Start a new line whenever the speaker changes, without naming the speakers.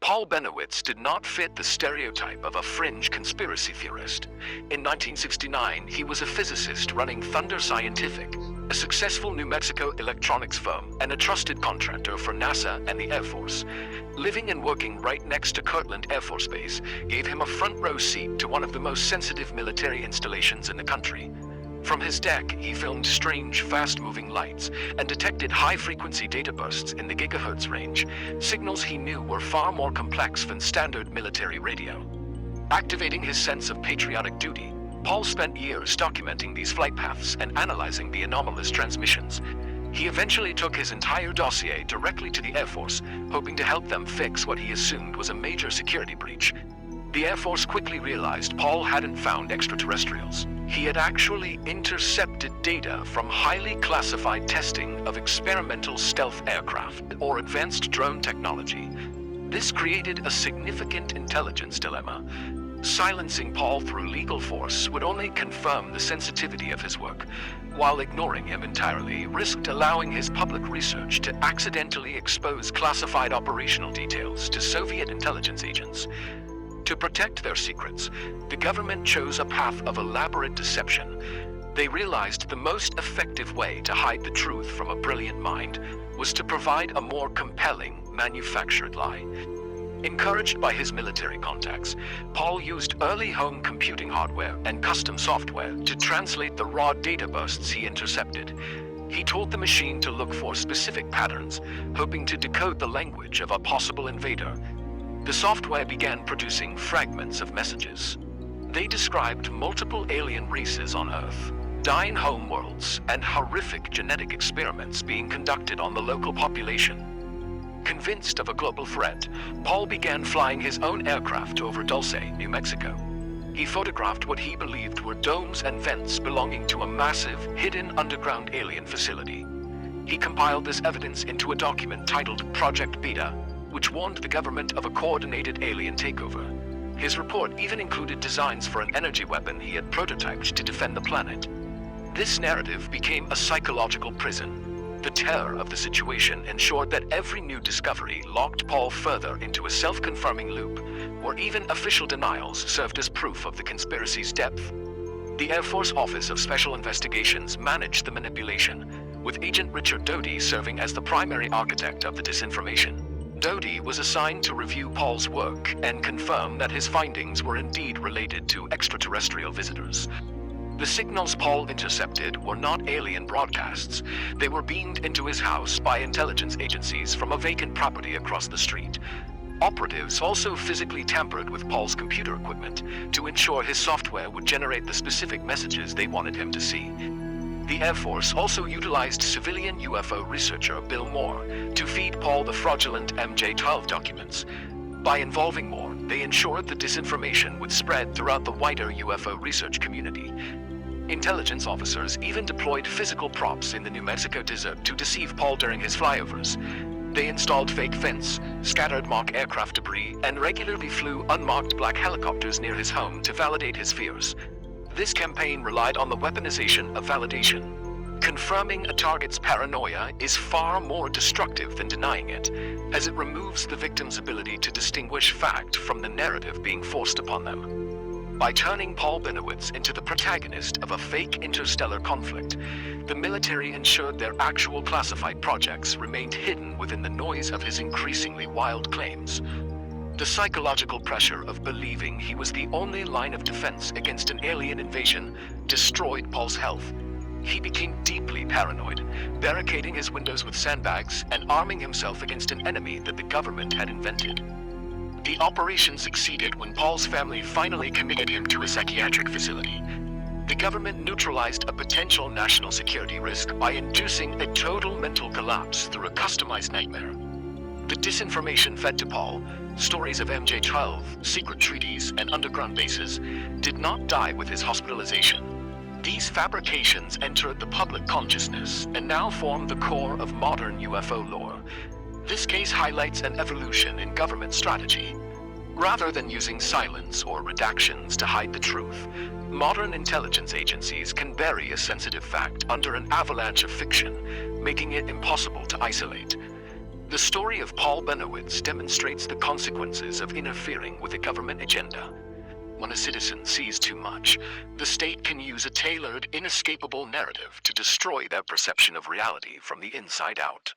Paul Bennewitz did not fit the stereotype of a fringe conspiracy theorist. In 1969, he was a physicist running Thunder Scientific, a successful New Mexico electronics firm and a trusted contractor for NASA and the Air Force. Living and working right next to Kirtland Air Force Base gave him a front row seat to one of the most sensitive military installations in the country. From his deck, he filmed strange, fast-moving lights and detected high-frequency data bursts in the gigahertz range, signals he knew were far more complex than standard military radio. Activating his sense of patriotic duty, Paul spent years documenting these flight paths and analyzing the anomalous transmissions. He eventually took his entire dossier directly to the Air Force, hoping to help them fix what he assumed was a major security breach. The Air Force quickly realized Paul hadn't found extraterrestrials. He had actually intercepted data from highly classified testing of experimental stealth aircraft or advanced drone technology. This created a significant intelligence dilemma. Silencing Paul through legal force would only confirm the sensitivity of his work, while ignoring him entirely risked allowing his public research to accidentally expose classified operational details to Soviet intelligence agents. To protect their secrets, the government chose a path of elaborate deception. They realized the most effective way to hide the truth from a brilliant mind was to provide a more compelling, manufactured lie. Encouraged by his military contacts, Paul used early home computing hardware and custom software to translate the raw data bursts he intercepted. He told the machine to look for specific patterns, hoping to decode the language of a possible invader. The software began producing fragments of messages. They described multiple alien races on Earth, dying homeworlds, and horrific genetic experiments being conducted on the local population. Convinced of a global threat, Paul began flying his own aircraft over Dulce, New Mexico. He photographed what he believed were domes and vents belonging to a massive, hidden underground alien facility. He compiled this evidence into a document titled Project Beta, which warned the government of a coordinated alien takeover. His report even included designs for an energy weapon he had prototyped to defend the planet. This narrative became a psychological prison. The terror of the situation ensured that every new discovery locked Paul further into a self-confirming loop, where even official denials served as proof of the conspiracy's depth. The Air Force Office of Special Investigations managed the manipulation, with Agent Richard Doty serving as the primary architect of the disinformation. Doty was assigned to review Paul's work and confirm that his findings were indeed related to extraterrestrial visitors. The signals Paul intercepted were not alien broadcasts. They were beamed into his house by intelligence agencies from a vacant property across the street. Operatives also physically tampered with Paul's computer equipment to ensure his software would generate the specific messages they wanted him to see. The Air Force also utilized civilian UFO researcher Bill Moore to feed Paul the fraudulent MJ-12 documents. By involving Moore, they ensured the disinformation would spread throughout the wider UFO research community. Intelligence officers even deployed physical props in the New Mexico desert to deceive Paul during his flyovers. They installed fake vents, scattered mock aircraft debris, and regularly flew unmarked black helicopters near his home to validate his fears. This campaign relied on the weaponization of validation. Confirming a target's paranoia is far more destructive than denying it, as it removes the victim's ability to distinguish fact from the narrative being forced upon them. By turning Paul Bennewitz into the protagonist of a fake interstellar conflict, the military ensured their actual classified projects remained hidden within the noise of his increasingly wild claims. The psychological pressure of believing he was the only line of defense against an alien invasion destroyed Paul's health. He became deeply paranoid, barricading his windows with sandbags and arming himself against an enemy that the government had invented. The operation succeeded when Paul's family finally committed him to a psychiatric facility. The government neutralized a potential national security risk by inducing a total mental collapse through a customized nightmare. The disinformation fed to Paul, stories of MJ-12, secret treaties, and underground bases, did not die with his hospitalization. These fabrications entered the public consciousness and now form the core of modern UFO lore. This case highlights an evolution in government strategy. Rather than using silence or redactions to hide the truth, modern intelligence agencies can bury a sensitive fact under an avalanche of fiction, making it impossible to isolate. The story of Paul Bennewitz demonstrates the consequences of interfering with a government agenda. When a citizen sees too much, the state can use a tailored, inescapable narrative to destroy their perception of reality from the inside out.